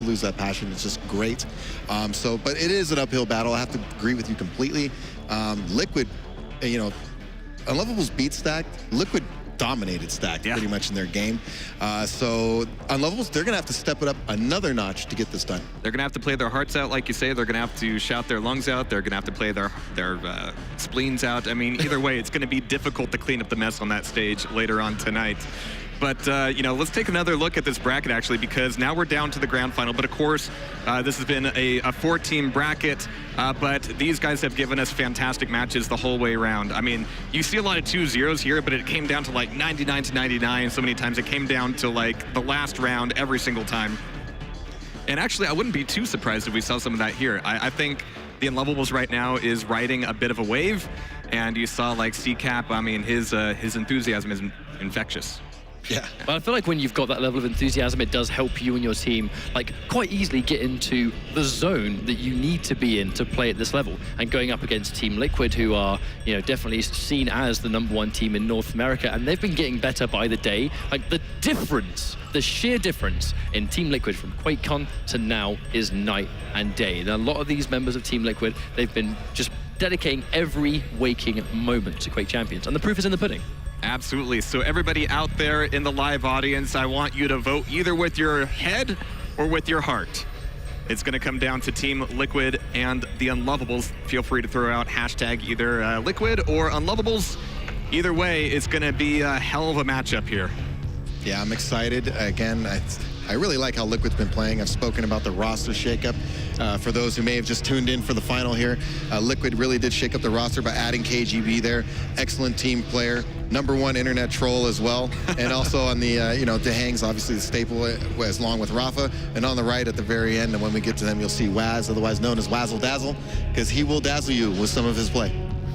lose that passion. It's just great. But it is an uphill battle. I have to agree with you completely. Liquid, you know, Unlovables beat Stacked. Liquid dominated Stacked pretty much in their game. So Unlovables, they're going to have to step it up another notch to get this done. They're going to have to play their hearts out, like you say. They're going to have to shout their lungs out. They're going to have to play their spleens out. I mean, either way, it's going to be difficult to clean up the mess on that stage later on tonight. But, you know, let's take another look at this bracket, actually, because now we're down to the grand final. But, of course, this has been a 4-team bracket, but these guys have given us fantastic matches the whole way around. I mean, you see a lot of 2-0s here, but it came down to, like, 99 to 99. So many times it came down to, like, the last round every single time. And, actually, I wouldn't be too surprised if we saw some of that here. I think the Unlovables right now is riding a bit of a wave. And you saw, like, ckap, I mean, his enthusiasm is infectious. Yeah. But I feel like when you've got that level of enthusiasm, it does help you and your team like quite easily get into the zone that you need to be in to play at this level. And going up against Team Liquid, who are, you know, definitely seen as the #1 team in North America, and they've been getting better by the day. Like the difference, the sheer difference in Team Liquid from QuakeCon to now is night and day. And a lot of these members of Team Liquid, they've been just dedicating every waking moment to Quake Champions, and the proof is in the pudding. Absolutely. So everybody out there in the live audience, I want you to vote either with your head or with your heart. It's going to come down to Team Liquid and the Unlovables. Feel free to throw out hashtag either Liquid or Unlovables. Either way, it's going to be a hell of a matchup here. Yeah, I'm excited. Again, I really like how Liquid's been playing. I've spoken about the roster shakeup. For those who may have just tuned in for the final here, Liquid really did shake up the roster by adding KGB there. Excellent team player, #1 internet troll as well. And also on the, you know, DaHanG's obviously the staple, as along with Rapha. And on the right at the very end, and when we get to them, you'll see Whaz, otherwise known as Wazzle Dazzle, because he will dazzle you with some of his play.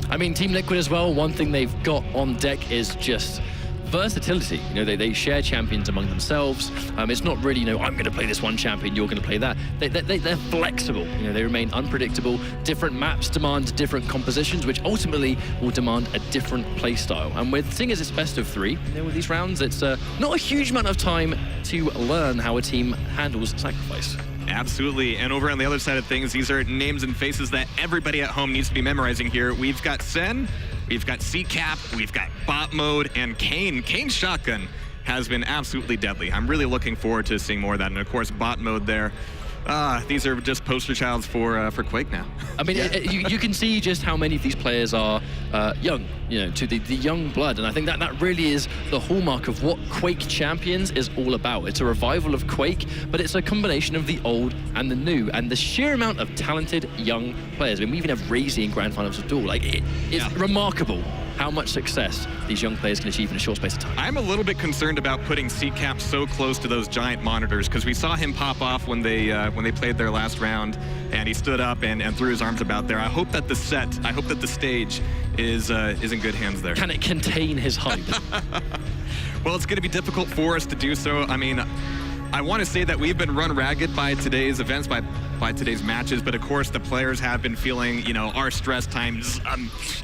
I mean, Team Liquid as well, one thing they've got on deck is just versatility. You know, they share champions among themselves. It's not really, you know, I'm going to play this one champion, you're going to play that. They're flexible. You know, they remain unpredictable. Different maps demand different compositions, which ultimately will demand a different play style. And with seeing as it's best of 3, you know, with these rounds, it's not a huge amount of time to learn how a team handles sacrifice. Absolutely. And over on the other side of things, these are names and faces that everybody at home needs to be memorizing here. We've got Sen, we've got ckap, we've got botmode, and Kane. Kane's shotgun has been absolutely deadly. I'm really looking forward to seeing more of that. And of course, botmode there. These are just poster childs for Quake now. I mean, you can see just how many of these players are young, you know, to the young blood. And I think that really is the hallmark of what Quake Champions is all about. It's a revival of Quake, but it's a combination of the old and the new. And the sheer amount of talented young players. I mean, we even have Razy in Grand Finals of Duel. Like, it's remarkable how much success these young players can achieve in a short space of time. I'm a little bit concerned about putting ckap so close to those giant monitors, because we saw him pop off when they played their last round, and he stood up and threw his arms about there. I hope that the stage is in good hands there. Can it contain his hype? Well, it's going to be difficult for us to do so. I mean, I want to say that we've been run ragged by today's events, by today's matches, but of course the players have been feeling, you know, our stress times,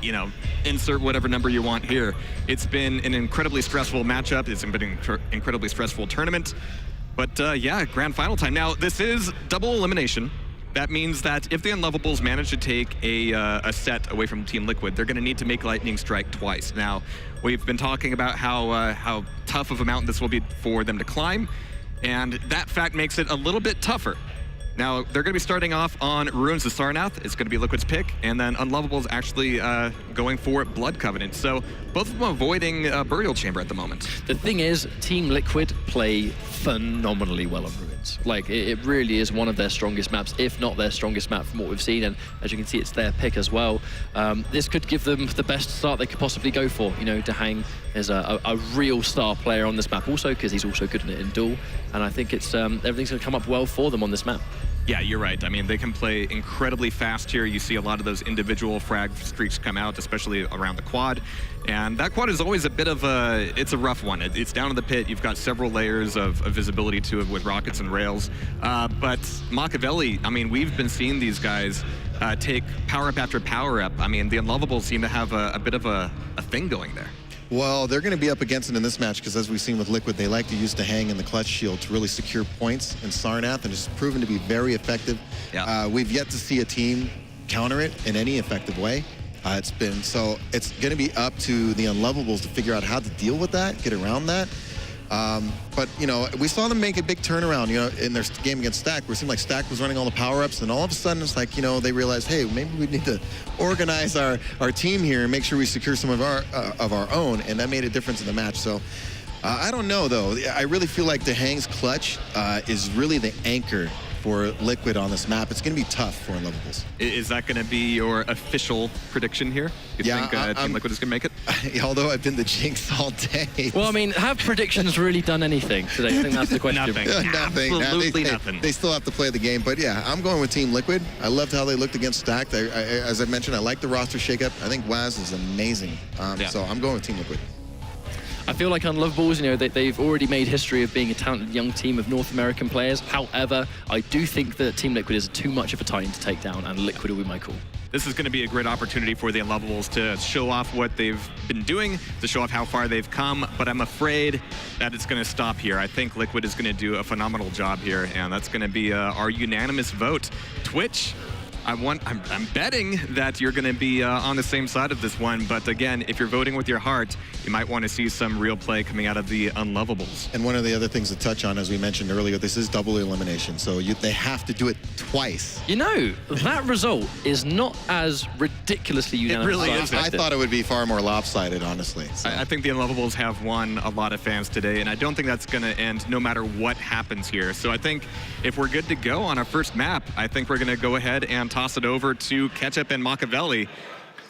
you know, insert whatever number you want here. It's been an incredibly stressful matchup. It's been an incredibly stressful tournament. But yeah, grand final time. Now, this is double elimination. That means that if the Unlovables manage to take a set away from Team Liquid, they're going to need to make Lightning Strike twice. Now, we've been talking about how tough of a mountain this will be for them to climb, and that fact makes it a little bit tougher. Now, they're going to be starting off on Ruins of Sarnath. It's going to be Liquid's pick, and then Unlovables actually going for Blood Covenant. So both of them avoiding Burial Chamber at the moment. The thing is, Team Liquid play phenomenally well on Ruins. Like, it really is one of their strongest maps, if not their strongest map from what we've seen, and as you can see, it's their pick as well. This could give them the best start they could possibly go for. You know, DaHanG is a real star player on this map also, because he's also good at it in duel, and I think it's everything's going to come up well for them on this map. Yeah, you're right. I mean, they can play incredibly fast here. You see a lot of those individual frag streaks come out, especially around the quad. And that quad is always a bit of it's a rough one. It's down in the pit. You've got several layers of visibility to it with rockets and rails. But Machiavelli, I mean, we've been seeing these guys take power up after power up. I mean, the Unlovables seem to have a bit of a thing going there. Well, they're going to be up against it in this match because, as we've seen with Liquid, they like to use DaHanG and the clutch shield to really secure points in Sarnath, and it's proven to be very effective. Yeah. We've yet to see a team counter it in any effective way. It's going to be up to the Unlovables to figure out how to deal with that, get around that. But, you know, we saw them make a big turnaround, you know, in their game against Stack, where it seemed like Stack was running all the power-ups, and all of a sudden it's like, you know, they realized, hey, maybe we need to organize our team here and make sure we secure some of our own, and that made a difference in the match. So I don't know, though. I really feel like DaHanG's clutch is really the anchor for Liquid on this map. It's going to be tough for Unlovables. Is that going to be your official prediction here? You think Team Liquid is going to make it? Although I've been the jinx all day. Well, I mean, have predictions really done anything today? I think that's the question. Nothing. Nothing. Absolutely nothing. They still have to play the game. But yeah, I'm going with Team Liquid. I loved how they looked against Stacked. As I mentioned, I like the roster shakeup. I think whaz is amazing. So I'm going with Team Liquid. I feel like Unlovables, you know, they've already made history of being a talented young team of North American players. However, I do think that Team Liquid is too much of a titan to take down, and Liquid will be my call. This is going to be a great opportunity for the Unlovables to show off what they've been doing, to show off how far they've come, but I'm afraid that it's going to stop here. I think Liquid is going to do a phenomenal job here, and that's going to be our unanimous vote. Twitch, I'm betting that you're going to be on the same side of this one, but again, if you're voting with your heart, you might want to see some real play coming out of the Unlovables. And one of the other things to touch on, as we mentioned earlier, this is double elimination, so they have to do it twice. You know, that result is not as ridiculously unanimous. It really as isn't. I thought it would be far more lopsided, honestly. So. I think the Unlovables have won a lot of fans today, and I don't think that's going to end no matter what happens here. So I think if we're good to go on our first map, I think we're going to go ahead and toss it over to ckap and Machiavelli.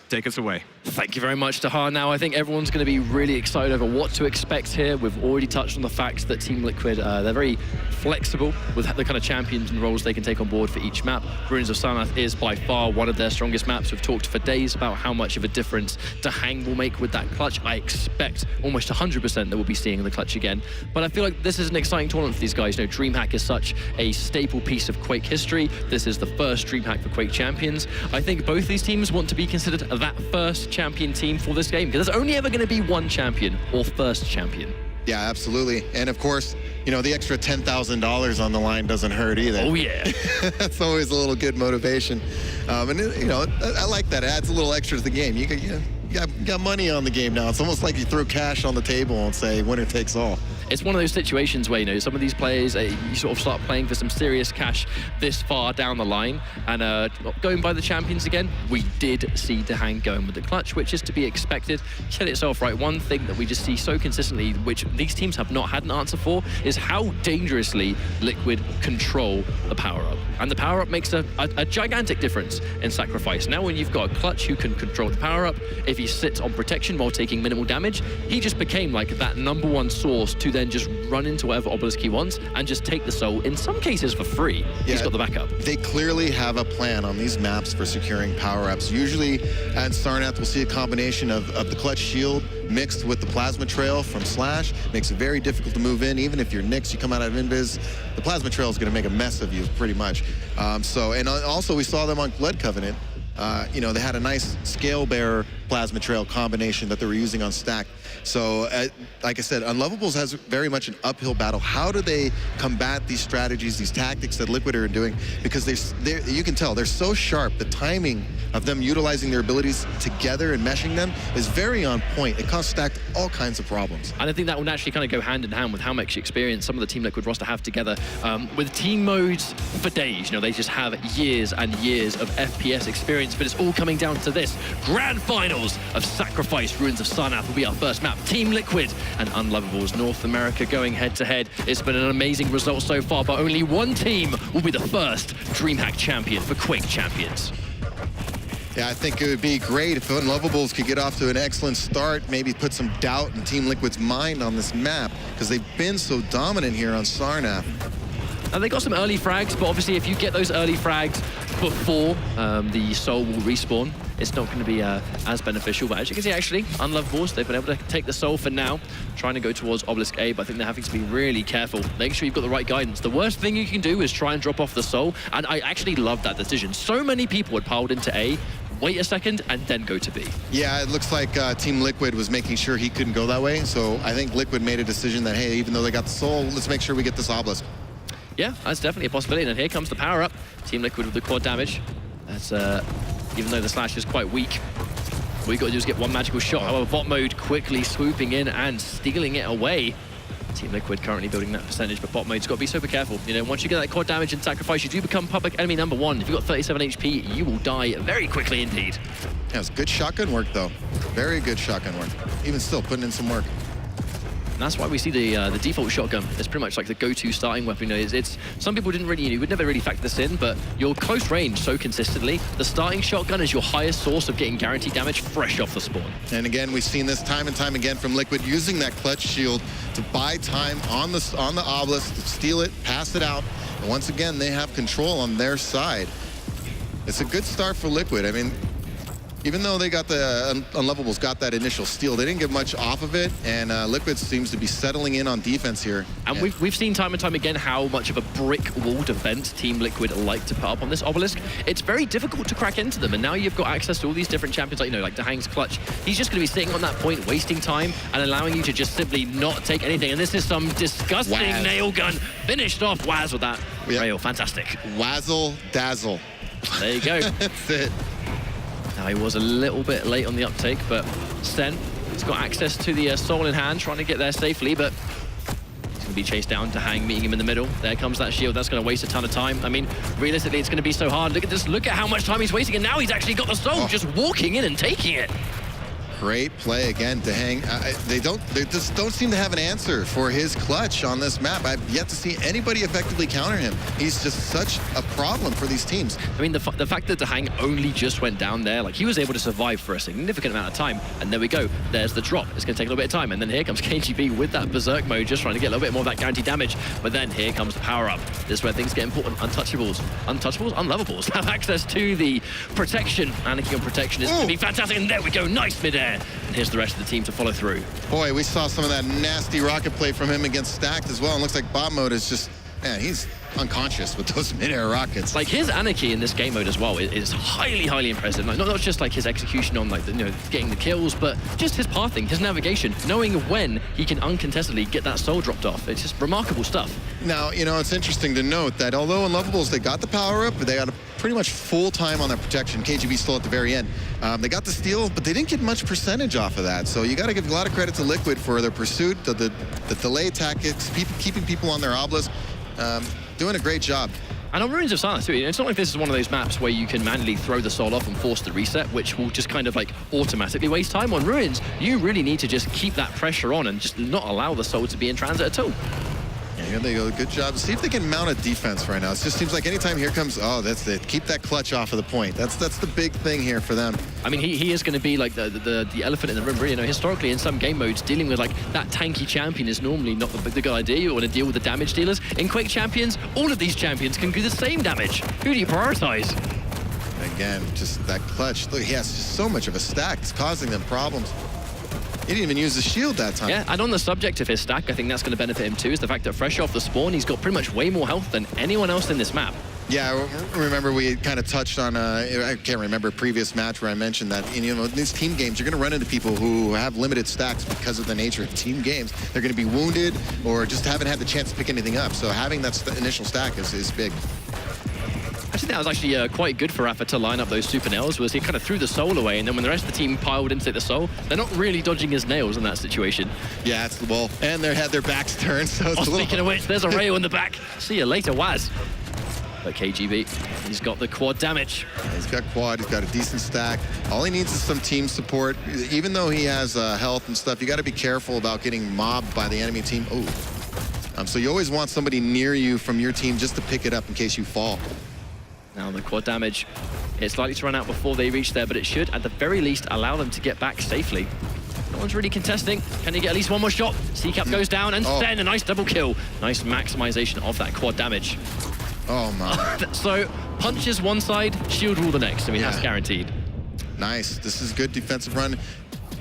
Take us away. Thank you very much, DaHanG. Now, I think everyone's going to be really excited over what to expect here. We've already touched on the fact that Team Liquid, they're very flexible with the kind of champions and roles they can take on board for each map. Ruins of Sarnath is by far one of their strongest maps. We've talked for days about how much of a difference DaHanG will make with that clutch. I expect almost 100% that we'll be seeing the clutch again. But I feel like this is an exciting tournament for these guys. You know, Dremhack is such a staple piece of Quake history. This is the first Dremhack for Quake champions. I think both these teams want to be considered that first champion team for this game, because there's only ever going to be one champion or first champion. Yeah, absolutely. And of course, you know, the extra $10,000 on the line doesn't hurt either. Oh, yeah. That's always a little good motivation. And, you know, I like that. It adds a little extra to the game. You got money on the game now. It's almost like you throw cash on the table and say, winner takes all. It's one of those situations where, you know, some of these players, you sort of start playing for some serious cash this far down the line. And going by the champions again, we did see DaHanG going with the clutch, which is to be expected. Said itself, right? One thing that we just see so consistently, which these teams have not had an answer for, is how dangerously Liquid control the power-up. And the power-up makes a gigantic difference in Sacrifice. Now when you've got a clutch who can control the power-up, if he sits on protection while taking minimal damage, he just became like that #1 source to then just run into whatever obelisk he wants and just take the soul, in some cases for free. Yeah, he's got the backup. They clearly have a plan on these maps for securing power-ups. Usually at Sarnath, we'll see a combination of the clutch shield mixed with the plasma trail from Slash. Makes it very difficult to move in. Even if you're Nyx, you come out of Invis, the plasma trail is going to make a mess of you pretty much. And also we saw them on Blood Covenant. You know, they had a nice scale bearer plasma trail combination that they were using on Stack. So, like I said, Unlovables has very much an uphill battle. How do they combat these strategies, these tactics that Liquid are doing? Because you can tell they're so sharp. The timing of them utilizing their abilities together and meshing them is very on point. It caused Stack all kinds of problems. And I think that will naturally kind of go hand in hand with how much experience some of the Team Liquid roster have together. With team modes for days, you know, they just have years and years of FPS experience, but it's all coming down to this. Grand finals of Sacrifice Ruins of Sarnath will be our first map. Team Liquid and Unlovables North America going head-to-head. It's been an amazing result so far, but only one team will be the first Dremhack champion for Quake champions. Yeah, I think it would be great if Unlovables could get off to an excellent start, maybe put some doubt in Team Liquid's mind on this map, because they've been so dominant here on Sarnath. And they got some early frags, but obviously if you get those early frags before the soul will respawn, it's not going to be as beneficial. But as you can see, actually, Unlovables, they've been able to take the soul for now, trying to go towards Obelisk A, but I think they're having to be really careful, making sure you've got the right guidance. The worst thing you can do is try and drop off the soul, and I actually love that decision. So many people had piled into A, wait a second, and then go to B. Yeah, it looks like Team Liquid was making sure he couldn't go that way. So I think Liquid made a decision that, hey, even though they got the soul, let's make sure we get this obelisk. Yeah, that's definitely a possibility. And here comes the power up. Team Liquid with the quad damage. That's even though the slash is quite weak, all you got to do is get one magical shot. However, bot mode quickly swooping in and stealing it away. Team Liquid currently building that percentage, but bot mode's got to be super careful. You know, once you get that quad damage and sacrifice, you do become public enemy number 1. If you've got 37 HP, you will die very quickly indeed. Yeah, it's good shotgun work, though. Very good shotgun work. Even still, putting in some work. And that's why we see the default shotgun. It's pretty much like the go-to starting weapon. You know, it's some people didn't really, you would never really factor this in, but your close range so consistently, the starting shotgun is your highest source of getting guaranteed damage fresh off the spawn. And again, we've seen this time and time again from Liquid, using that clutch shield to buy time on the obelisk, to steal it, pass it out. And once again, they have control on their side. It's a good start for Liquid. I mean, even though they got the Unlovables got that initial steal, they didn't get much off of it, and Liquid seems to be settling in on defense here. And we've seen time and time again how much of a brick wall defense Team Liquid like to put up on this obelisk. It's very difficult to crack into them, and now you've got access to all these different champions, like, you know, like DaHanG's clutch. He's just going to be sitting on that point, wasting time, and allowing you to just simply not take anything. And this is some disgusting whaz. nail gun. Finished off whaz with that rail. Fantastic. Wazzle dazzle. There you go. That's it. Now, he was a little bit late on the uptake, but Sen has got access to the soul in hand, trying to get there safely, but he's going to be chased down. DaHanG meeting him in the middle. There comes that shield. That's going to waste a ton of time. I mean, realistically, it's going to be so hard. Look at this. Look at how much time he's wasting, and now he's actually got the soul, just walking in and taking it. Great play again, DaHanG. They just don't seem to have an answer for his clutch on this map. I've yet to see anybody effectively counter him. He's just such a problem for these teams. I mean, the fact that DaHanG only just went down there, like, he was able to survive for a significant amount of time. And there we go. There's the drop. It's going to take a little bit of time. And then here comes KGB with that berserk mode, just trying to get a little bit more of that guaranteed damage. But then here comes the power up. This is where things get important. Untouchables. Untouchables? Unlovables have access to the protection. Anarchy on protection is going to be fantastic. And there we go. Nice midair. And here's the rest of the team to follow through. Boy, we saw some of that nasty rocket play from him against Stacked as well. And looks like bot mode is just, man, he's unconscious with those mid-air rockets. Like, his anarchy in this game mode as well is highly, highly impressive. Like, not just like his execution on, like, getting the kills, but just his pathing, his navigation, knowing when he can uncontestedly get that soul dropped off. It's just remarkable stuff. Now, you know, it's interesting to note that although Unlovables, they got the power up, they got a pretty much full time on their protection. KGB still at the very end. They got the steal, but they didn't get much percentage off of that. So you got to give a lot of credit to Liquid for their pursuit, the delay tactics, keeping people on their obelisk. Doing a great job. And on Ruins of Silence too, it's not like this is one of those maps where you can manually throw the soul off and force the reset, which will just kind of like automatically waste time. On Ruins, you really need to just keep that pressure on and just not allow the soul to be in transit at all. Yeah, here they go. Good job. See if they can mount a defense right now. It just seems like anytime here comes, oh, that's it. Keep that clutch off of the point. That's the big thing here for them. I mean, he is going to be like the elephant in the room. Really, you know, historically in some game modes, dealing with like that tanky champion is normally not the good idea. You want to deal with the damage dealers. In Quake champions, all of these champions can do the same damage. Who do you prioritize? Again, just that clutch. Look, he has just so much of a stack. It's causing them problems. He didn't even use the shield that time. Yeah, and on the subject of his stack, I think that's going to benefit him too, is the fact that fresh off the spawn, he's got pretty much way more health than anyone else in this map. Yeah, remember we kind of touched on, I can't remember a previous match where I mentioned that, you know, in these team games, you're going to run into people who have limited stacks because of the nature of team games. They're going to be wounded or just haven't had the chance to pick anything up. So having that initial stack is big. I think that was actually quite good for Rapha to line up those super nails, was he kind of threw the soul away, and then when the rest of the team piled into the soul, they're not really dodging his nails in that situation. Yeah, it's the ball. And they had their backs turned, so it's speaking of which, there's a rail in the back. See you later, whaz. But KGB, he's got the quad damage. Yeah, he's got quad, he's got a decent stack. All he needs is some team support. Even though he has health and stuff, you got to be careful about getting mobbed by the enemy team. Oh, so you always want somebody near you from your team just to pick it up in case you fall. Now the quad damage, it's likely to run out before they reach there, but it should, at the very least, allow them to get back safely. No one's really contesting. Can he get at least one more shot? ckap goes down, and then a nice double kill. Nice maximization of that quad damage. Oh, my. So, punches one side, shield rule the next. I mean, that's guaranteed. Nice. This is good defensive run.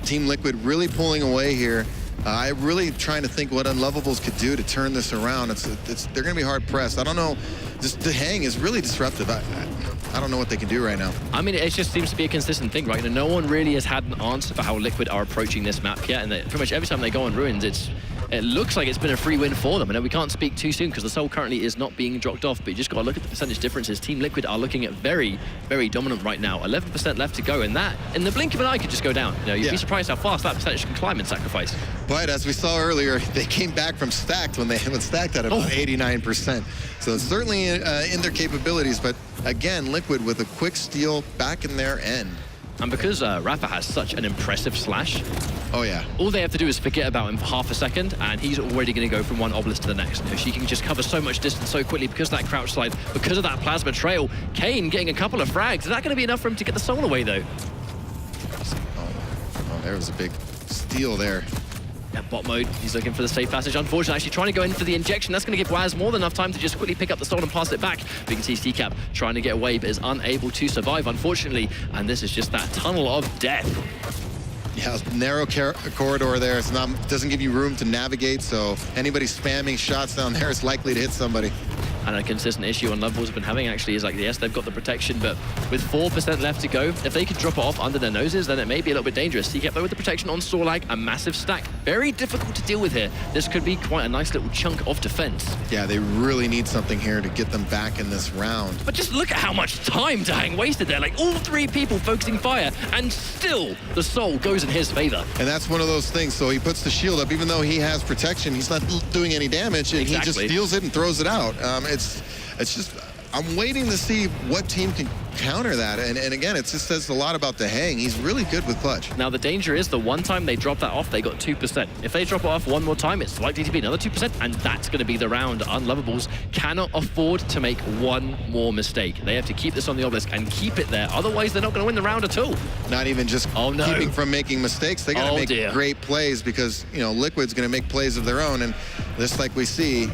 Team Liquid really pulling away here. I'm really trying to think what Unlovables could do to turn this around. They're going to be hard pressed. I don't know just DaHanG is really disruptive. I don't know what they can do right now. I mean, it just seems to be a consistent thing, right? No one really has had an answer for how Liquid are approaching this map yet, and pretty much every time they go on Ruins, it looks like it's been a free win for them. I know we can't speak too soon because the Soul currently is not being dropped off, but you just got to look at the percentage differences. Team Liquid are looking at very, very dominant right now. 11% left to go, and that, in the blink of an eye, could just go down. You know, you'd be surprised how fast that percentage can climb in Sacrifice. But as we saw earlier, they came back from stacked when stacked at about 89%. So it's certainly in their capabilities, but again, Liquid with a quick steal back in their end. And because Rapha has such an impressive slash, oh yeah, all they have to do is forget about him for half a second, and he's already going to go from one obelisk to the next. You know, she can just cover so much distance so quickly because of that crouch slide, because of that plasma trail. Kane getting a couple of frags. Is that going to be enough for him to get the soul away, though? Oh, there was a big steal there. Yeah, bot mode, he's looking for the safe passage. Unfortunately, actually trying to go in for the injection. That's going to give whaz more than enough time to just quickly pick up the soul and pass it back. But you can see ckap trying to get away, but is unable to survive, unfortunately. And this is just that tunnel of death. Yeah, narrow corridor there. It's not, doesn't give you room to navigate, so anybody spamming shots down there is likely to hit somebody. And a consistent issue Unlovables have been having actually is like, yes, they've got the protection, but with 4% left to go, if they could drop it off under their noses, then it may be a little bit dangerous. ckap though with the protection on Sorlag, a massive stack. Very difficult to deal with here. This could be quite a nice little chunk of defense. Yeah, they really need something here to get them back in this round. But just look at how much time DaHanG wasted there. Like all three people focusing fire, and still the soul goes in his favor. And that's one of those things. So he puts the shield up, even though he has protection, he's not doing any damage, and he just steals it and throws it out. It's just, I'm waiting to see what team can counter that. And again, it just says a lot about DaHanG. He's really good with clutch. Now, the danger is the one time they drop that off, they got 2%. If they drop it off one more time, it's likely to be another 2%, and that's going to be the round. Unlovables cannot afford to make one more mistake. They have to keep this on the obelisk and keep it there. Otherwise, they're not going to win the round at all. Not even just keeping from making mistakes. They got to make great plays because, you know, Liquid's going to make plays of their own. And just like we see,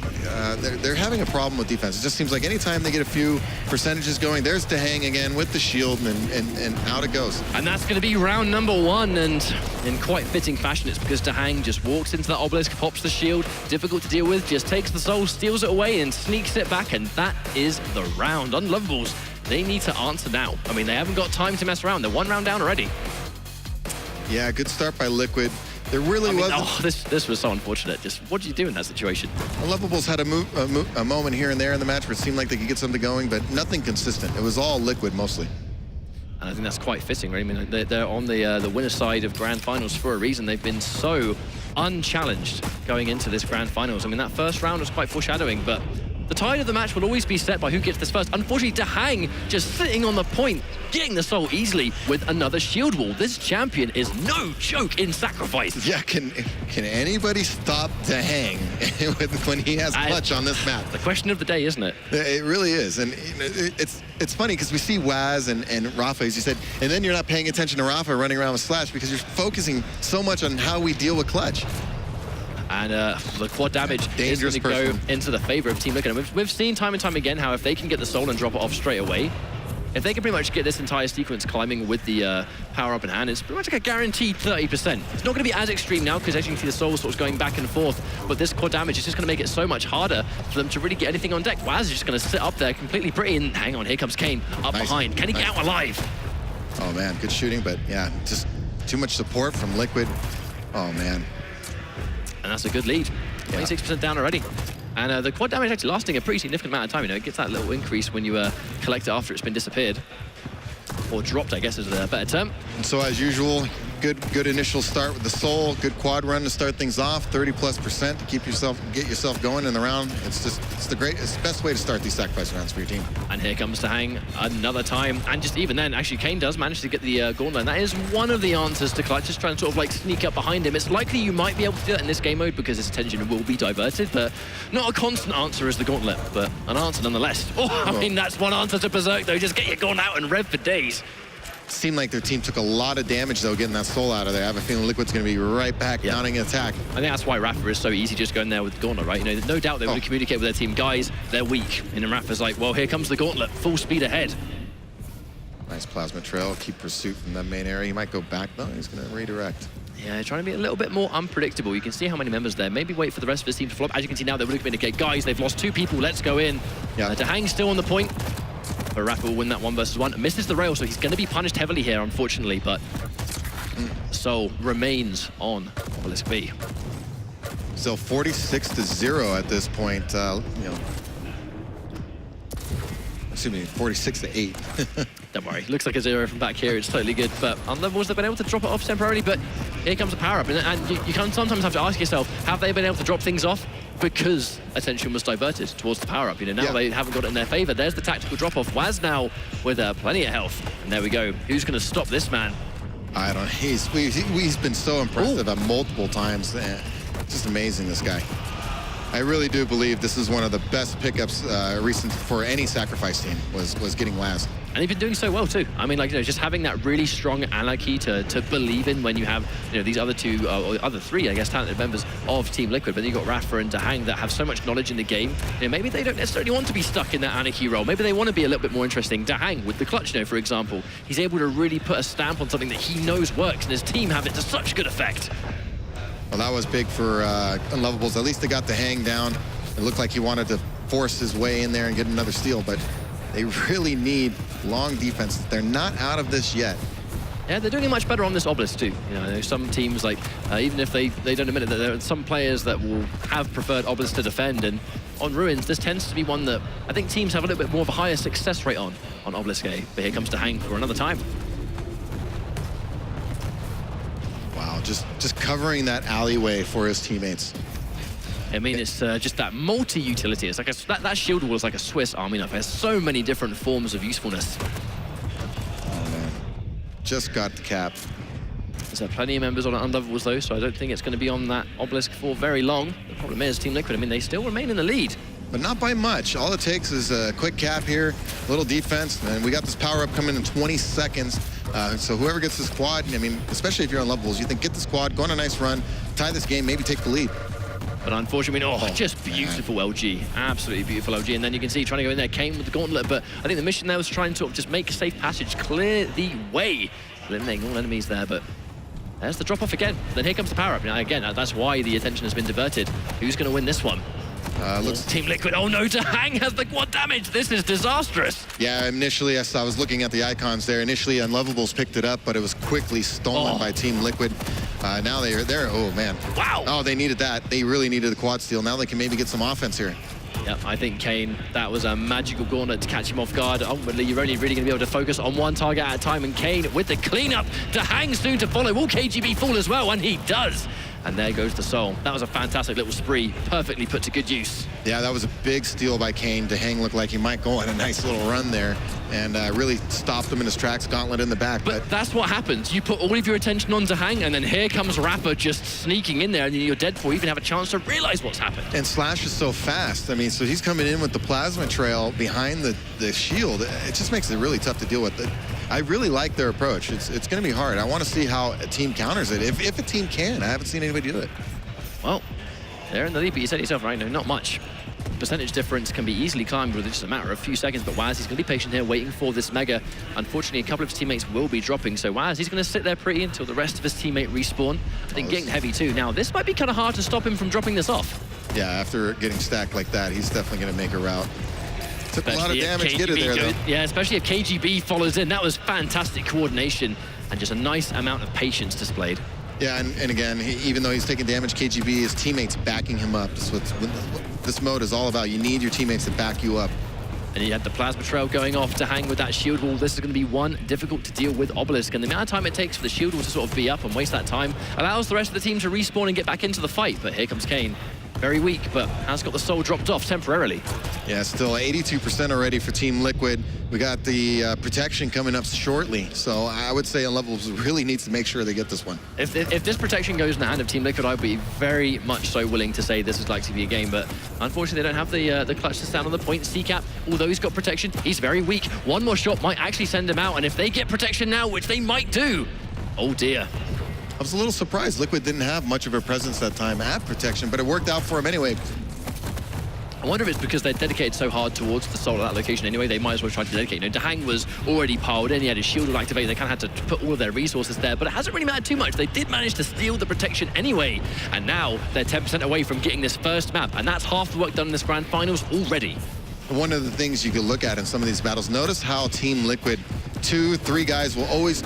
they're having a problem with defense. It just seems like anytime they get a few percentages going, there's DaHanG again with the shield, and out it goes. And that's going to be round number 1, and in quite fitting fashion, it's because DaHanG just walks into that obelisk, pops the shield, difficult to deal with, just takes the soul, steals it away, and sneaks it back, and that is the round. Unlovables, they need to answer now. I mean, they haven't got time to mess around. They're one round down already. Yeah, good start by Liquid. There really wasn't... Oh, this was so unfortunate. Just, what do you do in that situation? Unlovables had a moment here and there in the match where it seemed like they could get something going, but nothing consistent. It was all Liquid mostly. And I think that's quite fitting, right? I mean, they're on the winner's side of Grand Finals for a reason. They've been so unchallenged going into this Grand Finals. I mean, that first round was quite foreshadowing, but the tide of the match will always be set by who gets this first. Unfortunately, DaHanG just sitting on the point, getting the soul easily with another shield wall. This champion is no joke in Sacrifice. Yeah, can anybody stop DaHanG when he has clutch on this map? The question of the day, isn't it? It really is, and it's funny because we see whaz and Rapha, as you said, and then you're not paying attention to Rapha running around with Slash because you're focusing so much on how we deal with clutch. And the quad damage is going to go into the favor of Team Liquid. And we've seen time and time again how if they can get the soul and drop it off straight away, if they can pretty much get this entire sequence climbing with the power up in hand, it's pretty much like a guaranteed 30%. It's not going to be as extreme now because as you can see the soul sort of going back and forth, but this quad damage is just going to make it so much harder for them to really get anything on deck. whaz is just going to sit up there completely pretty, and hang on, here comes Kane up behind. Can he get out alive? Oh man, good shooting, but yeah, just too much support from Liquid. Oh man. And that's a good lead. 26% down already. And the quad damage actually lasting a pretty significant amount of time. You know, it gets that little increase when you collect it after it's been disappeared. Or dropped, I guess is a better term. And so as usual, good initial start with the soul, good quad run to start things off, 30+% to get yourself going in the round. It's the best way to start these sacrifice rounds for your team. And here comes DaHanG another time, and just even then, actually Kane does manage to get the gauntlet, and that is one of the answers to clutch, just trying to sort of like sneak up behind him. It's likely you might be able to do that in this game mode because his attention will be diverted, but not a constant answer is the gauntlet, but an answer nonetheless. I mean, that's one answer to Berserk though, just get your gauntlet out and rev for days. Seemed like their team took a lot of damage, though, getting that soul out of there. I have a feeling Liquid's going to be right back mounting an attack. I think that's why Rapha is so easy just going there with the gauntlet, right? You know, no doubt they would communicate with their team. Guys, they're weak. And then Rapha's like, well, here comes the gauntlet. Full speed ahead. Nice plasma trail. Keep pursuit from that main area. He might go back, though. He's going to redirect. Yeah, trying to be a little bit more unpredictable. You can see how many members there. Maybe wait for the rest of his team to flop. As you can see now, they're looking to indicate, guys, they've lost 2 people. Let's go in. Yeah. DaHanG still on the point. But Rapha will win that 1 versus 1. Misses the rail, so he's going to be punished heavily here, unfortunately. But Soul remains on Obelisk B. So 46-0 at this point. You know, excuse me, 46-8. Don't worry, looks like a 0 from back here. It's totally good. But Unlovables, they've been able to drop it off temporarily. But here comes a power-up. And you can sometimes have to ask yourself, have they been able to drop things off? Because attention was diverted towards the power-up. You know, now they haven't got it in their favor. There's the tactical drop-off. whaz now with plenty of health. And there we go. Who's going to stop this man? I don't know. He's been so impressive at multiple times. Just amazing, this guy. I really do believe this is one of the best pickups recent for any sacrifice team was getting whaz. And he's been doing so well too. I mean, like, you know, just having that really strong anarchy to believe in when you have, you know, these other 2 or other 3, I guess, talented members of Team Liquid. But then you've got Rapha and DaHanG that have so much knowledge in the game. You know, maybe they don't necessarily want to be stuck in that anarchy role. Maybe they want to be a little bit more interesting. DaHanG with the clutch, you know, for example, he's able to really put a stamp on something that he knows works, and his team have it to such good effect. Well, that was big for Unlovables. At least they got DaHanG down. It looked like he wanted to force his way in there and get another steal, but they really need long defense. They're not out of this yet. Yeah, they're doing it much better on this Obelisk too. You know, there's some teams, like, even if they don't admit it, that there are some players that will have preferred Obelisk to defend, and on Ruins, this tends to be one that I think teams have a little bit more of a higher success rate on Obelisk A. But here comes DaHanG for another time. Wow, just covering that alleyway for his teammates. I mean, it's just that multi-utility. It's like that shield wall is like a Swiss Army knife. It has so many different forms of usefulness. Oh, man. Just got the cap. There's plenty of members on Unlovables, though, so I don't think it's going to be on that Obelisk for very long. The problem is, Team Liquid, I mean, they still remain in the lead. But not by much. All it takes is a quick cap here, a little defense, and we got this power-up coming in 20 seconds. So whoever gets this quad, I mean, especially if you're on Unlovables, you think, get this quad, go on a nice run, tie this game, maybe take the lead. But unfortunately, just beautiful LG. Absolutely beautiful LG. And then you can see trying to go in there, Kane with the gauntlet. But I think the mission there was trying to sort of just make a safe passage, clear the way, eliminating all enemies there. But there's the drop-off again. Then here comes the power-up. Now, again, that's why the attention has been diverted. Who's going to win this one? Looks Team Liquid. Oh no, DaHanG has the quad damage. This is disastrous. Yeah, initially, I was looking at the icons there. Initially, Unlovables picked it up, but it was quickly stolen by Team Liquid. Now they're, oh man. Wow. Oh, they needed that. They really needed the quad steal. Now they can maybe get some offense here. Yep, I think Kane, that was a magical gauntlet to catch him off guard. Ultimately, you're only really going to be able to focus on one target at a time, and Kane with the cleanup. DaHanG soon to follow. Will KGB fall as well? And he does. And there goes the soul. That was a fantastic little spree, perfectly put to good use. Yeah, that was a big steal by Kane. DaHanG looked like he might go on a nice little run there and really stopped him in his tracks, gauntlet in the back. But that's what happens. You put all of your attention on DaHanG, and then here comes Rapha just sneaking in there, and you're dead before you even have a chance to realize what's happened. And Slash is so fast. I mean, so he's coming in with the plasma trail behind the shield. It just makes it really tough to deal with. I really like their approach. It's going to be hard. I want to see how a team counters it, if a team can. I haven't seen anybody do it. Well, they're in the lead, but you said it yourself, right? No, not much. Percentage difference can be easily climbed with just a matter of a few seconds, but whaz, he's going to be patient here, waiting for this mega. Unfortunately, a couple of his teammates will be dropping, so whaz, he's going to sit there pretty until the rest of his teammate respawn. I think getting heavy too. Now, this might be kind of hard to stop him from dropping this off. Yeah, after getting stacked like that, he's definitely going to make a route. Took a lot of damage to get it there, though. Yeah, especially if KGB follows in. That was fantastic coordination and just a nice amount of patience displayed. Yeah, and again, even though he's taking damage, KGB, his teammates backing him up. That's what this mode is all about. You need your teammates to back you up. And you had the plasma trail going off DaHanG with that shield wall. This is going to be one difficult to deal with Obelisk, and the amount of time it takes for the shield wall to sort of be up and waste that time allows the rest of the team to respawn and get back into the fight. But here comes Kane. Very weak, but has got the soul dropped off temporarily. Yeah, still 82% already for Team Liquid. We got the protection coming up shortly, so I would say Unlovables really needs to make sure they get this one. If this protection goes in the hand of Team Liquid, I'd be very much so willing to say this is likely to be a game, but unfortunately they don't have the clutch to stand on the point. ckap, although he's got protection, he's very weak. One more shot might actually send him out, and if they get protection now, which they might do, oh dear. I was a little surprised Liquid didn't have much of a presence that time at protection, but it worked out for him anyway. I wonder if it's because they're dedicated so hard towards the soul of that location anyway, they might as well try to dedicate. You know, DaHanG was already piled in, he had his shield all activated, they kind of had to put all of their resources there, but it hasn't really mattered too much. They did manage to steal the protection anyway, and now they're 10% away from getting this first map, and that's half the work done in this grand finals already. One of the things you can look at in some of these battles, notice how Team Liquid, 2-3 guys will always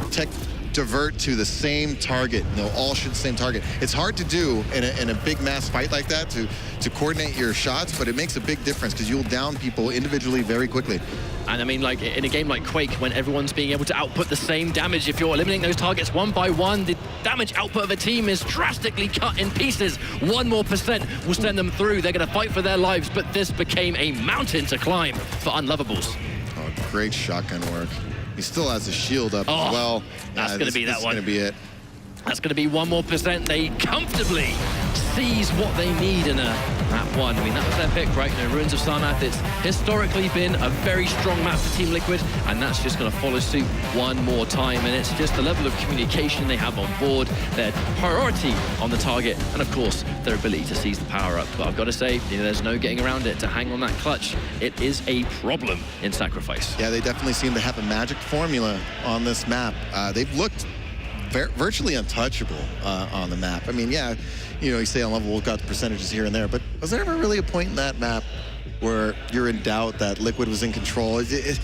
divert to the same target. They'll all shoot the same target. It's hard to do in a big mass fight like that to coordinate your shots, but it makes a big difference because you'll down people individually very quickly. And I mean, like in a game like Quake, when everyone's being able to output the same damage, if you're eliminating those targets one by one, the damage output of a team is drastically cut in pieces. 1 more % will send them through. They're going to fight for their lives, but this became a mountain to climb for Unlovables. Oh, great shotgun work. He still has a shield up as well. That's going to be that one. That's going to be it. That's going to be 1 more %. They comfortably seize what they need in a map 1. I mean, that was their pick, right? You know, Ruins of Sarnath, it's historically been a very strong map for Team Liquid, and that's just going to follow suit 1 more time. And it's just the level of communication they have on board, their priority on the target, and of course, their ability to seize the power-up. But I've got to say, you know, there's no getting around it. To hang on that clutch, it is a problem in Sacrifice. Yeah, they definitely seem to have a magic formula on this map. They've looked virtually untouchable on the map. I mean, yeah, you know, you say Unlovables got the percentages here and there, but was there ever really a point in that map where you're in doubt that Liquid was in control? You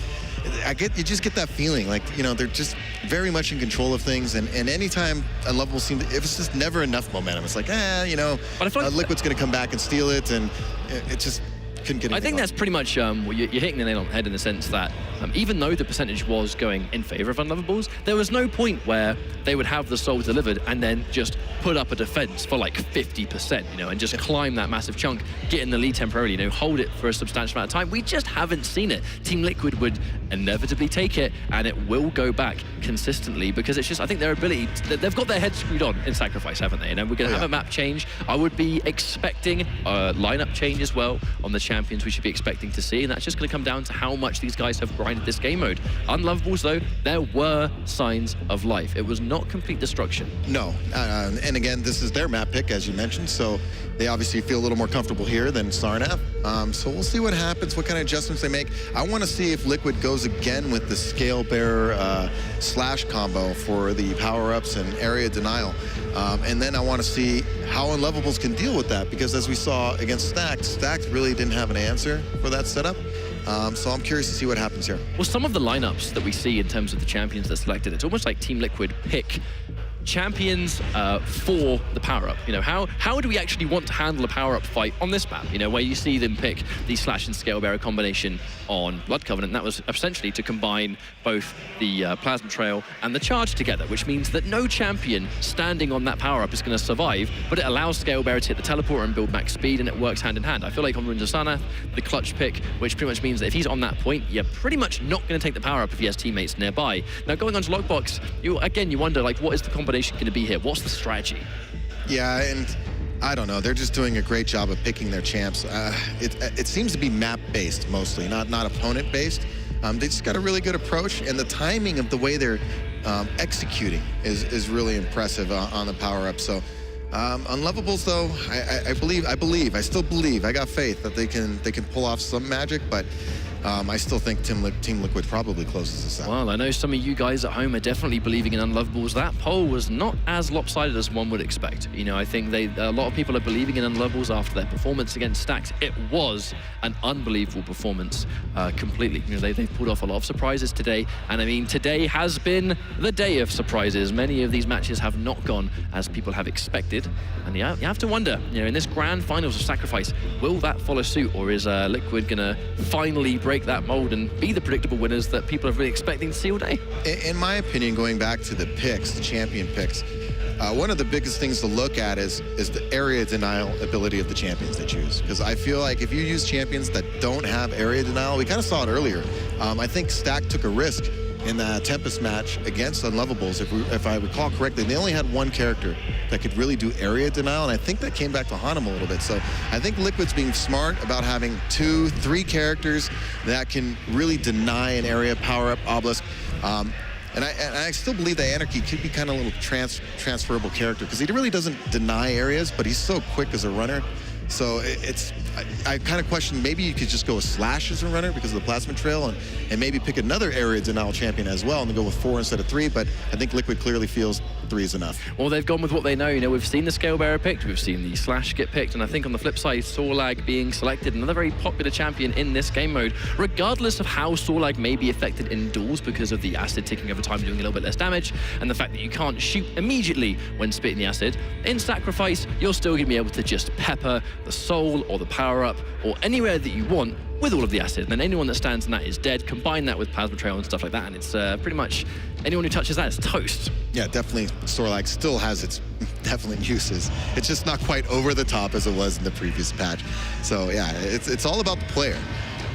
just get that feeling, like, you know, they're just very much in control of things, and anytime Unlovables seem to, it was just never enough momentum. It's like, you know, but I feel like Liquid's going to come back and steal it, and it just couldn't get. I think that's pretty much you're hitting the nail on the head in the sense that even though the percentage was going in favor of Unlovables, there was no point where they would have the soul delivered and then just put up a defense for like 50%, you know, and just climb that massive chunk, get in the lead temporarily, you know, hold it for a substantial amount of time. We just haven't seen it. Team Liquid would inevitably take it, and it will go back consistently because it's just, I think their ability, they've got their heads screwed on in Sacrifice, haven't they? And we're going to have a map change. I would be expecting a lineup change as well on the champions we should be expecting to see, and that's just going to come down to how much these guys have grinded this game mode. Unlovables, though, there were signs of life. It was not complete destruction. No, and again, this is their map pick, as you mentioned, so they obviously feel a little more comfortable here than Sarnath. So we'll see what happens, what kind of adjustments they make. I want to see if Liquid goes again with the Scale Bearer slash combo for the power-ups and area denial. And then I want to see how Unlovables can deal with that, because as we saw against Stacked, Stacked really didn't have an answer for that setup. So I'm curious to see what happens here. Well, some of the lineups that we see in terms of the champions that selected, it's almost like Team Liquid pick champions for the power-up. You know, how do we actually want to handle a power-up fight on this map? You know, where you see them pick the Slash and Scale Bearer combination on Blood Covenant. That was essentially to combine both the Plasma Trail and the Charge together, which means that no champion standing on that power-up is going to survive, but it allows Scale Bearer to hit the teleporter and build max speed, and it works hand in hand. I feel like on Ruins of Sarnath, the clutch pick, which pretty much means that if he's on that point, you're pretty much not going to take the power-up if he has teammates nearby. Now, going on to Lockbox, you wonder, like, what is the combination going to be here? What's the strategy? Yeah, and I don't know. They're just doing a great job of picking their champs. It seems to be map-based mostly, not opponent-based. They just got a really good approach, and the timing of the way they're executing is really impressive on the power-up. So Unlovables, though, I still believe, I got faith that they can pull off some magic, but I still think Team Liquid probably closes this out. Well, I know some of you guys at home are definitely believing in Unlovables. That poll was not as lopsided as one would expect. You know, I think a lot of people are believing in Unlovables after their performance against Stacked. It was an unbelievable performance completely. You know, they've pulled off a lot of surprises today. And I mean, today has been the day of surprises. Many of these matches have not gone as people have expected. And you have to wonder, you know, in this grand finals of Sacrifice, will that follow suit, or is Liquid going to finally break that mold and be the predictable winners that people are really expecting to see all day? In my opinion, going back to the picks, the champion picks, one of the biggest things to look at is the area denial ability of the champions they choose. Because I feel like if you use champions that don't have area denial, we kind of saw it earlier. I think Stack took a risk in the Tempest match against Unlovables. If I recall correctly, they only had one character that could really do area denial, and I think that came back to haunt them a little bit. So I think Liquid's being smart about having 2-3 characters that can really deny an area power-up obelisk. And I still believe that Anarchy could be kind of a little transferable character, because he really doesn't deny areas, but he's so quick as a runner. So it's I kind of question maybe you could just go with Slash as a runner because of the plasma trail, and maybe pick another area denial champion as well and then go with 4 instead of 3. But I think Liquid clearly feels 3 is enough. Well, they've gone with what they know. You know, we've seen the Scale Bearer picked, we've seen the Slash get picked, and I think on the flip side, Sorlag being selected, another very popular champion in this game mode, regardless of how Sorlag may be affected in duels because of the acid ticking over time, doing a little bit less damage, and the fact that you can't shoot immediately when spitting the acid. In Sacrifice, you're still going to be able to just pepper the soul or the power-up or anywhere that you want with all of the acid, and then anyone that stands in that is dead. Combine that with plasma trail and stuff like that, and it's pretty much anyone who touches that is toast. Yeah, definitely Sorlag still has its definitely uses. It's just not quite over the top as it was in the previous patch. So yeah, it's all about the player.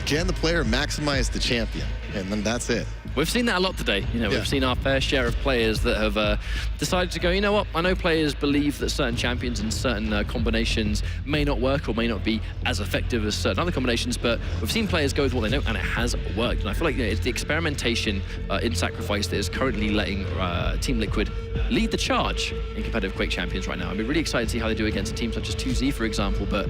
Can the player maximize the champion? And then that's it. We've seen that a lot today. You know, we've seen our fair share of players that have decided to go, you know what, I know players believe that certain champions and certain combinations may not work or may not be as effective as certain other combinations, but we've seen players go with what they know, and it has worked. And I feel like, you know, it's the experimentation in Sacrifice that is currently letting Team Liquid lead the charge in competitive Quake champions right now. I'm really excited to see how they do against a team such as 2Z, for example, but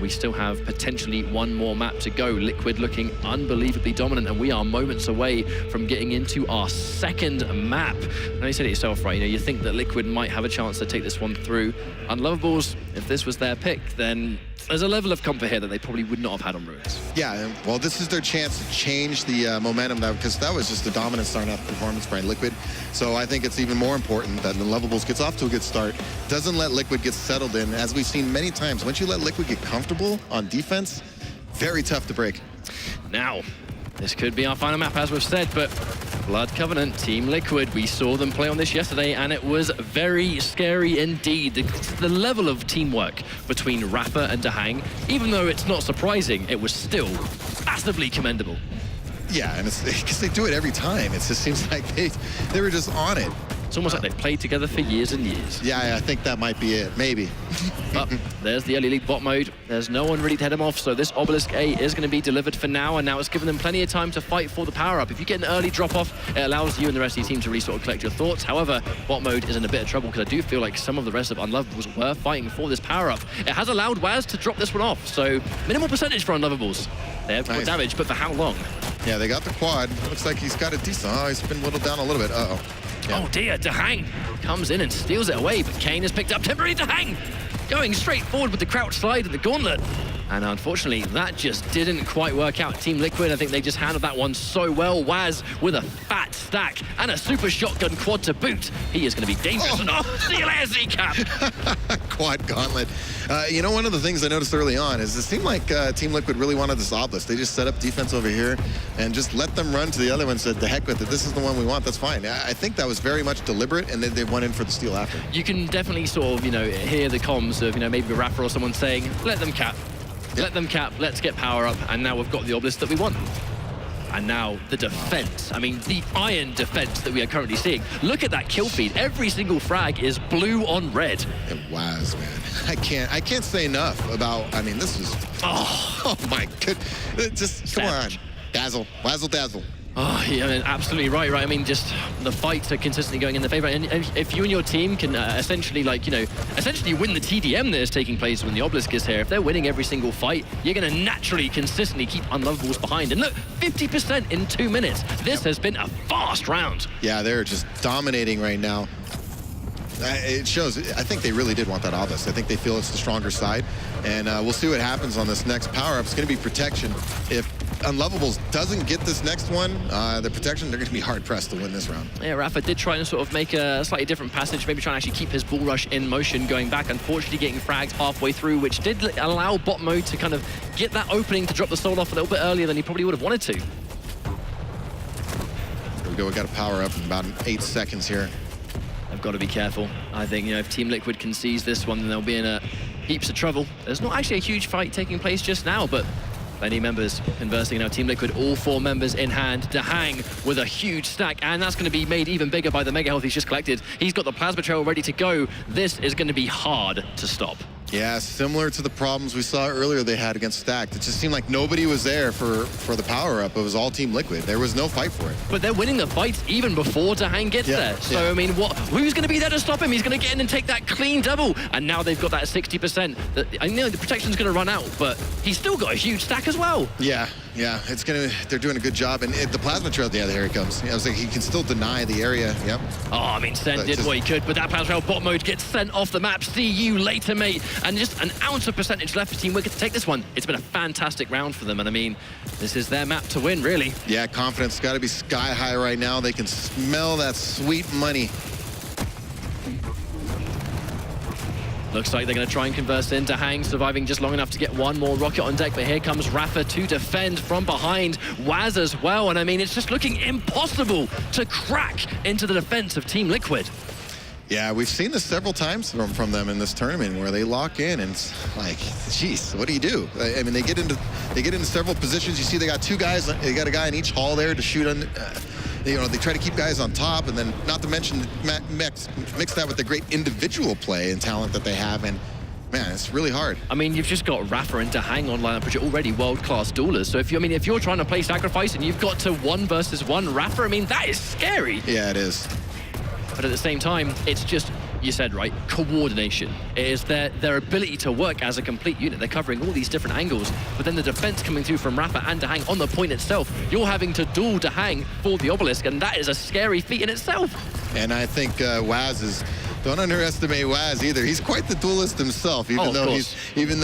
we still have potentially one more map to go. Liquid looking unbelievably dominant, and we are moments away from getting into our second map. Now, you said it yourself, right? You know, you think that Liquid might have a chance to take this one through. Unlovables, if this was their pick, then there's a level of comfort here that they probably would not have had on Ruins. Yeah, well, this is their chance to change the momentum, because that was just a dominant start off performance by Liquid. So I think it's even more important that Unlovables gets off to a good start, doesn't let Liquid get settled in. As we've seen many times, once you let Liquid get comfortable on defense, very tough to break. Now, this could be our final map, as we've said, but Blood Covenant, Team Liquid, we saw them play on this yesterday, and it was very scary indeed. The level of teamwork between Rapha and DaHanG, even though it's not surprising, it was still massively commendable. Yeah, and it's because they do it every time. It just seems like they were just on it. It's almost like they've played together for years and years. Yeah, I think that might be it, maybe. But there's the early lead bot mode. There's no one ready to head them off, so this Obelisk A is going to be delivered for now, and now it's given them plenty of time to fight for the power-up. If you get an early drop-off, it allows you and the rest of your team to really sort of collect your thoughts. However, bot mode is in a bit of trouble, because I do feel like some of the rest of Unlovables were fighting for this power-up. It has allowed whaz to drop this one off, so minimal percentage for Unlovables. They have more damage, but for how long? Yeah, they got the quad. Looks like he's got a decent... Oh, he's been whittled down a little bit. Uh-oh. Yeah. Oh dear, DaHanG comes in and steals it away, but kane has picked up temporary DaHanG, going straight forward with the crouch slide and the gauntlet. And unfortunately, that just didn't quite work out. Team Liquid, I think they just handled that one so well. whaz with a fat stack and a super shotgun quad to boot. He is going to be dangerous. Oh, see you later, ckap. Quad gauntlet. You know, one of the things I noticed early on is it seemed like Team Liquid really wanted this obelisk. They just set up defense over here and just let them run to the other one, said, the heck with it. This is the one we want. That's fine. I think that was very much deliberate, and then they went in for the steal after. You can definitely sort of, you know, hear the comms of, you know, maybe Rapha or someone saying, let them cap. Let them cap, let's get power up, and now we've got the obelisk that we want. And now the defense, I mean, the iron defense that we are currently seeing. Look at that kill feed. Every single frag is blue on red. And whaz, man. I can't say enough about, I mean, this is, oh my goodness. Just, come on. Dazzle, Wazzle Dazzle. Oh, yeah, I mean, absolutely right. I mean, just the fights are consistently going in their favor. And if you and your team can essentially, like, you know, essentially win the TDM that is taking place when the Obelisk is here, if they're winning every single fight, you're going to naturally, consistently keep Unlovables behind. And look, 50% in 2 minutes. This has been a fast round. Yeah, they're just dominating right now. It shows, I think they really did want that obelisk. I think they feel it's the stronger side. And we'll see what happens on this next power-up. It's going to be protection. If Unlovables doesn't get this next one, the protection, they're going to be hard-pressed to win this round. Yeah, Rapha did try and sort of make a slightly different passage, maybe try and actually keep his bull rush in motion going back, unfortunately getting fragged halfway through, which did allow bot mode to kind of get that opening to drop the soul off a little bit earlier than he probably would have wanted to. There we go, we got a power-up in about 8 seconds here. They've got to be careful. I think, you know, if Team Liquid can seize this one, then they'll be in heaps of trouble. There's not actually a huge fight taking place just now, but many members conversing now. Team Liquid, all 4 members in hand. DaHanG with a huge stack, and that's going to be made even bigger by the mega health he's just collected. He's got the plasma trail ready to go. This is going to be hard to stop. Yeah, similar to the problems we saw earlier they had against Stacked. It just seemed like nobody was there for the power-up. It was all Team Liquid. There was no fight for it. But they're winning the fights even before DaHanG gets there. So, I mean, who's going to be there to stop him? He's going to get in and take that clean double. And now they've got that 60%. I know the protection's going to run out, but he's still got a huge stack as well. Yeah, they're doing a good job. And the plasma trail, yeah, there he comes. I was like, he can still deny the area. Yep. Oh, I mean, Sen did what he could, but that plasma trail bot mode gets sent off the map. See you later, mate. And just an ounce of percentage left for Team Wicked to take this one. It's been a fantastic round for them. And I mean, this is their map to win, really. Yeah, confidence got to be sky high right now. They can smell that sweet money. Looks like they're going to try and converse in. DaHanG surviving just long enough to get one more rocket on deck, but here comes Rapha to defend from behind. whaz as well, and I mean, it's just looking impossible to crack into the defense of Team Liquid. Yeah, we've seen this several times from them in this tournament where they lock in and it's like, geez, what do you do? I mean, they get into several positions. You see they got two guys, they got a guy in each hall there to shoot on. You know, they try to keep guys on top, and then not to mention mix that with the great individual play and talent that they have, and man, it's really hard. I mean, you've just got Rapha and DaHanG online, which are already world-class duelers. So if you're trying to play Sacrifice and you've got to 1 versus 1 Rapha, I mean, that is scary. Yeah, it is. But at the same time, it's just, you said right, coordination. It is their ability to work as a complete unit. They're covering all these different angles, but then the defense coming through from Rapha and DaHanG on the point itself. You're having to duel DaHanG for the obelisk, and that is a scary feat in itself. And I think whaz is, don't underestimate whaz either. He's quite the duelist himself, even though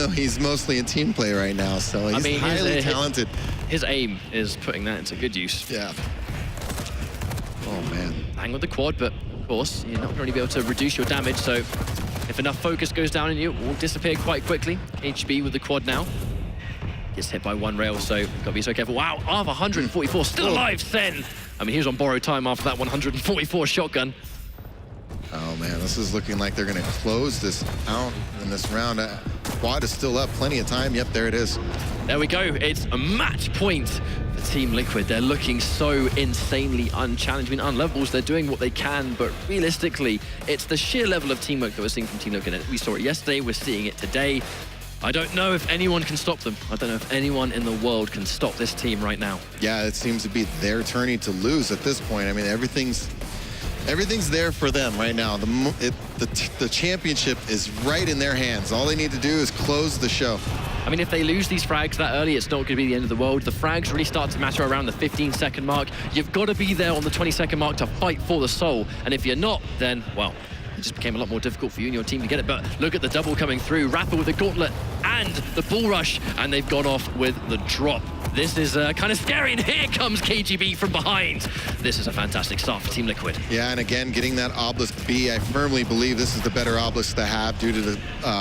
he's mostly in team play right now. So he's highly talented. His aim is putting that into good use. Yeah. Oh man. DaHanG with the quad, but of course you're not going to really be able to reduce your damage. So if enough focus goes down on you, it will disappear quite quickly. HB with the quad now. Gets hit by 1 rail, so got to be so careful. Wow, off 144, still alive, Sen. I mean, he was on borrowed time after that 144 shotgun. Oh man, this is looking like they're going to close this out in this round. Quad is still up, plenty of time. Yep, there it is. There we go. It's a match point for Team Liquid. They're looking so insanely unchallenged. I mean, Unlovables, they're doing what they can, but realistically, it's the sheer level of teamwork that we're seeing from Team Liquid. We saw it yesterday, we're seeing it today. I don't know if anyone can stop them. I don't know if anyone in the world can stop this team right now. Yeah, it seems to be their tourney to lose at this point. I mean, everything's there for them right now. The championship is right in their hands. All they need to do is close the show. I mean, if they lose these frags that early, it's not going to be the end of the world. The frags really start to matter around the 15-second mark. You've got to be there on the 20-second mark to fight for the soul. And if you're not, then, well, it just became a lot more difficult for you and your team to get it. But look at the double coming through. Rapha with the gauntlet and the bull rush, and they've gone off with the drop. This is kind of scary, and here comes KGB from behind. This is a fantastic start for Team Liquid. Yeah, and again, getting that obelisk B, I firmly believe this is the better obelisk to have due to the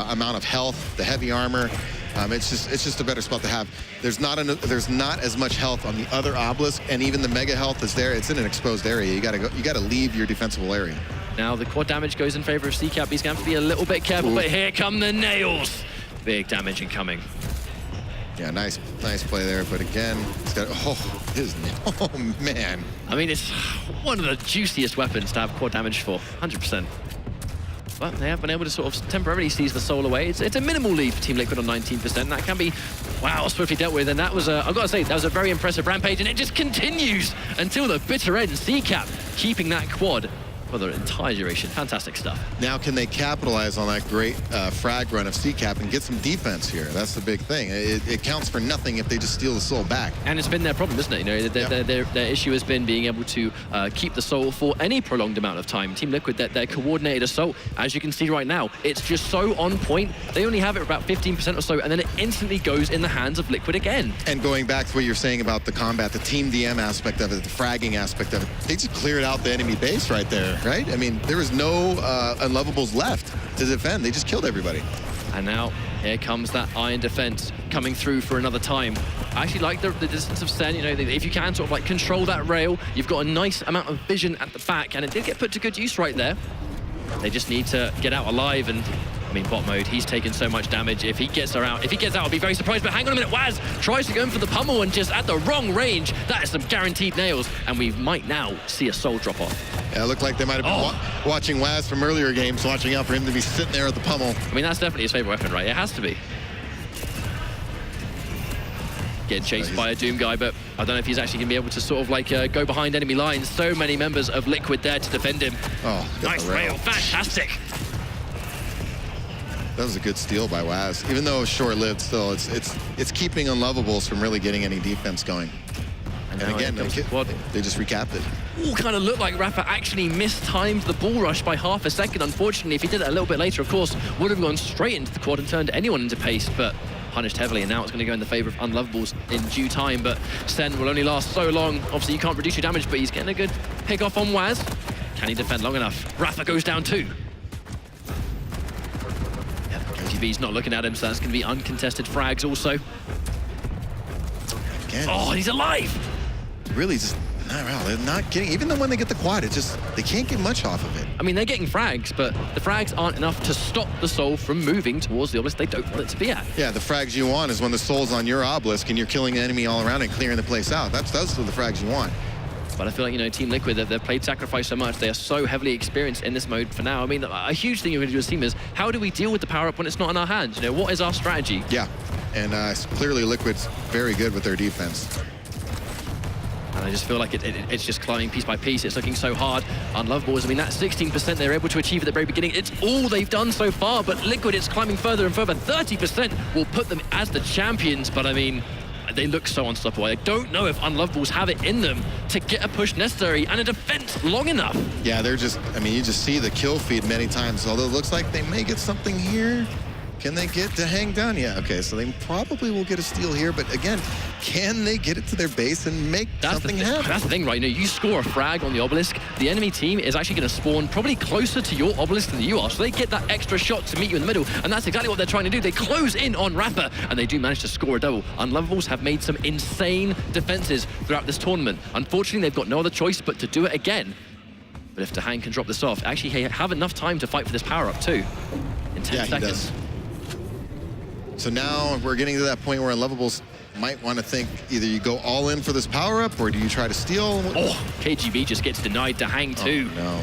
amount of health, the heavy armor. It's just a better spot to have. There's not as much health on the other obelisk, and even the mega health is there. It's in an exposed area. You gotta leave your defensible area. Now the quad damage goes in favor of ckap. He's going to have to be a little bit careful, but here come the nails. Big damage incoming. Yeah, nice play there, but again, it's got, oh man. I mean, it's one of the juiciest weapons to have quad damage for, 100%. But they have been able to sort of temporarily seize the soul away. It's a minimal lead for Team Liquid on 19%. That can be, wow, swiftly dealt with. And that was, I've got to say, that was a very impressive rampage, and it just continues until the bitter end. ckap keeping that quad for the entire duration. Fantastic stuff. Now, can they capitalize on that great frag run of ckap and get some defense here? That's the big thing. It counts for nothing if they just steal the soul back. And it's been their problem, isn't it? You know, their issue has been being able to keep the soul for any prolonged amount of time. Team Liquid, their coordinated assault, as you can see right now, it's just so on point. They only have it for about 15% or so, and then it instantly goes in the hands of Liquid again. And going back to what you're saying about the combat, the team DM aspect of it, the fragging aspect of it, they just cleared out the enemy base right there. Right? I mean, there was no Unlovables left to defend. They just killed everybody. And now, here comes that iron defense coming through for another time. I actually like the distance of Sen. You know, if you can sort of like control that rail, you've got a nice amount of vision at the back, and it did get put to good use right there. They just need to get out alive, and I mean, bot mode, he's taken so much damage. If he gets out, I'll be very surprised. But hang on a minute, whaz tries to go in for the pummel, and just at the wrong range. That is some guaranteed nails, and we might now see a soul drop off. Yeah, it looked like they might have been watching whaz from earlier games, watching out for him to be sitting there at the pummel. I mean, that's definitely his favorite weapon, right? It has to be. Getting chased by a Doom guy, but I don't know if he's actually going to be able to sort of like go behind enemy lines. So many members of Liquid there to defend him. Oh, nice rail, fantastic. That was a good steal by whaz. Even though it was short-lived, still, it's keeping Unlovables from really getting any defense going. And again, they just recapped it. Ooh, kind of looked like Rapha actually mistimed the ball rush by half a second. Unfortunately, if he did it a little bit later, of course, would have gone straight into the quad and turned anyone into pace, but punished heavily, and now it's going to go in the favor of Unlovables in due time. But Sen will only last so long. Obviously, you can't reduce your damage, but he's getting a good pick off on whaz. Can he defend long enough? Rapha goes down too. Yep, KGB's not looking at him, so that's going to be uncontested frags also. Again, oh, he's alive! Really just they're not getting, even though when they get the quad, they can't get much off of it. I mean, they're getting frags, but the frags aren't enough to stop the soul from moving towards the obelisk they don't want it to be at. Yeah, the frags you want is when the soul's on your obelisk and you're killing the enemy all around and clearing the place out. Those are the frags you want. But I feel like, you know, Team Liquid, they've played Sacrifice so much, they are so heavily experienced in this mode for now. I mean, a huge thing you're going to do as a team is, how do we deal with the power-up when it's not in our hands? You know, what is our strategy? Yeah, and clearly Liquid's very good with their defense. And I just feel like it's just climbing piece by piece. It's looking so hard. Unlovables, I mean, that 16% they were able to achieve at the very beginning, it's all they've done so far, but Liquid, it's climbing further and further. 30% will put them as the champions, but I mean, they look so unstoppable. I don't know if Unlovables have it in them to get a push necessary and a defense long enough. Yeah, they're just, I mean, you just see the kill feed many times, although it looks like they may get something here. Can they get DaHanG down? Yeah, okay, so they probably will get a steal here, but again, can they get it to their base and make something happen? That's the thing, right? You know, you score a frag on the obelisk, the enemy team is actually going to spawn probably closer to your obelisk than you are, so they get that extra shot to meet you in the middle, and that's exactly what they're trying to do. They close in on Rapha, and they do manage to score a double. Unlovables have made some insane defenses throughout this tournament. Unfortunately, they've got no other choice but to do it again. But if DaHanG can drop this off, actually, he have enough time to fight for this power-up too, in 10 seconds. He does. So now we're getting to that point where Unlovables might want to think either you go all in for this power-up or do you try to steal? Oh, KGB just gets denied DaHanG too. Oh, no.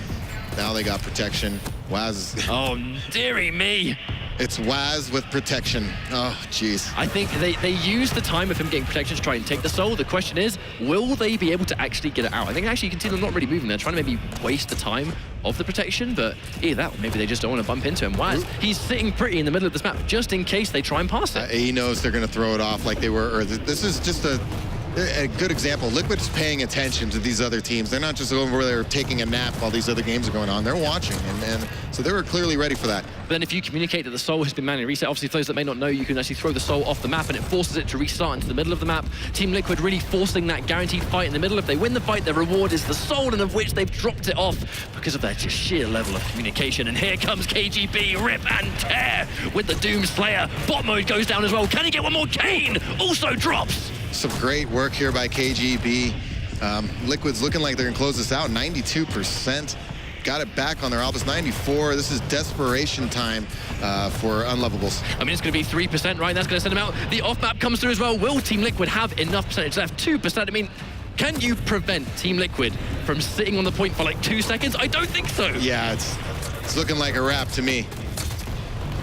Now they got protection. whaz. Oh, dearie me. It's whaz with protection. Oh, jeez. I think they use the time of him getting protection to try and take the soul. The question is, will they be able to actually get it out? I think actually you can see them not really moving. They're trying to maybe waste the time of the protection, but either that or maybe they just don't want to bump into him. whaz, he's sitting pretty in the middle of this map just in case they try and pass it. He knows they're going to throw it off like they were. Or this is just a good example. Liquid's paying attention to these other teams. They're not just over there taking a nap while these other games are going on. They're watching, and so they were clearly ready for that. But then if you communicate that the soul has been manually reset, obviously for those that may not know, you can actually throw the soul off the map and it forces it to restart into the middle of the map. Team Liquid really forcing that guaranteed fight in the middle. If they win the fight, their reward is the soul, and of which they've dropped it off because of their just sheer level of communication. And here comes KGB, rip and tear with the Doom Slayer. Bot mode goes down as well. Can he get one more? Kane also drops. Some great work here by KGB. Liquid's looking like they're gonna close this out. 92%. Got it back on their obelisk. 94. This is desperation time for Unlovables. I mean, it's going to be 3%, right? That's going to send them out. The off-map comes through as well. Will Team Liquid have enough percentage left? 2%. I mean, can you prevent Team Liquid from sitting on the point for like 2 seconds? I don't think so. Yeah, it's looking like a wrap to me.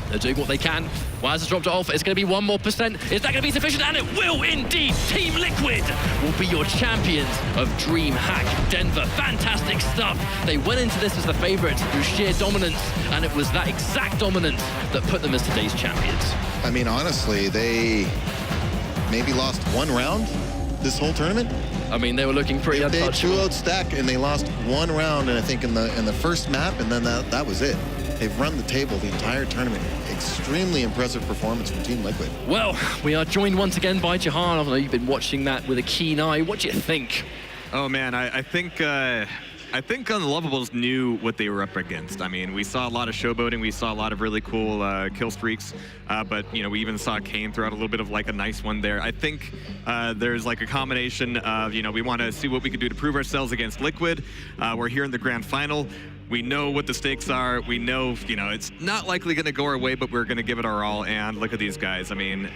They're doing what they can. whaz has dropped it off. It's going to be 1 more %. Is that going to be sufficient? And it will indeed. Team Liquid will be your champions of Dremhack Denver. Fantastic stuff. They went into this as the favorites through sheer dominance, and it was that exact dominance that put them as today's champions. I mean, honestly, they maybe lost 1 round this whole tournament. I mean, they were looking pretty untouchable. They 2-0 stack, and they lost 1 round, and I think in the first map, and then that was it. They've run the table the entire tournament. Extremely impressive performance from Team Liquid. Well, we are joined once again by DaHanG. I know you've been watching that with a keen eye. What do you think? Oh man, I think Unlovables knew what they were up against. I mean, we saw a lot of showboating, we saw a lot of really cool kill streaks, but you know, we even saw Kane throw out a little bit of like a nice one there. I think there's like a combination of, you know, we want to see what we can do to prove ourselves against Liquid. We're here in the grand final. We know what the stakes are. We know, you know, it's not likely going to go our way, but we're going to give it our all. And look at these guys. I mean,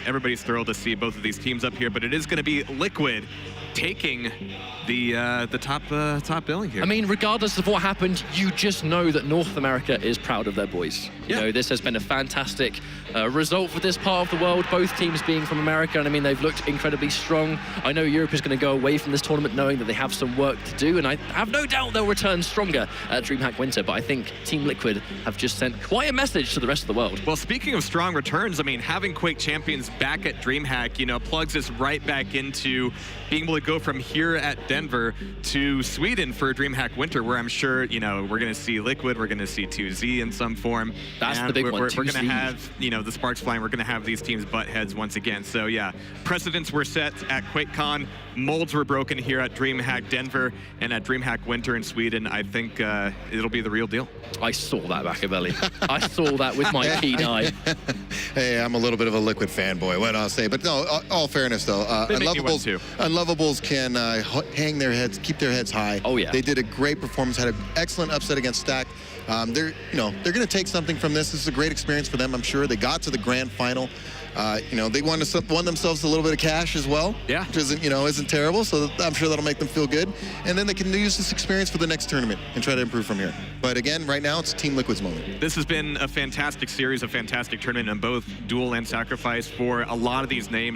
everybody's thrilled to see both of these teams up here, but it is going to be Liquid taking the top billing here. I mean, regardless of what happened, you just know that North America is proud of their boys. You know, this has been a fantastic result for this part of the world, both teams being from America, and I mean, they've looked incredibly strong. I know Europe is going to go away from this tournament knowing that they have some work to do, and I have no doubt they'll return stronger at DreamHack Winter, but I think Team Liquid have just sent quite a message to the rest of the world. Well, speaking of strong returns, I mean, having Quake champions back at DreamHack, you know, plugs us right back into being able to go from here at Denver to Sweden for DreamHack Winter, where I'm sure, you know, we're going to see Liquid, we're going to see 2Z in some form. That's the big one, We're 2Z. going to have, you know, the sparks flying. We're going to have these teams butt heads once again. So, yeah, precedents were set at QuakeCon. Molds were broken here at DreamHack Denver and at DreamHack Winter in Sweden. I think it'll be the real deal. I saw that, Machiavelli. I saw that with my keen eye. Hey, I'm a little bit of a Liquid fanboy. What I'll say, but no. All fairness though, Unlovables can hang their heads, keep their heads high. Oh yeah. They did a great performance. Had an excellent upset against Stack. They're going to take something from this. This is a great experience for them. I'm sure they got to the grand final. You know, they won themselves a little bit of cash as well. Yeah. Which isn't terrible. So I'm sure that'll make them feel good. And then they can use this experience for the next tournament and try to improve from here. But again, right now it's Team Liquid's moment. This has been a fantastic series, a fantastic tournament on both Duel and Sacrifice for a lot of these names.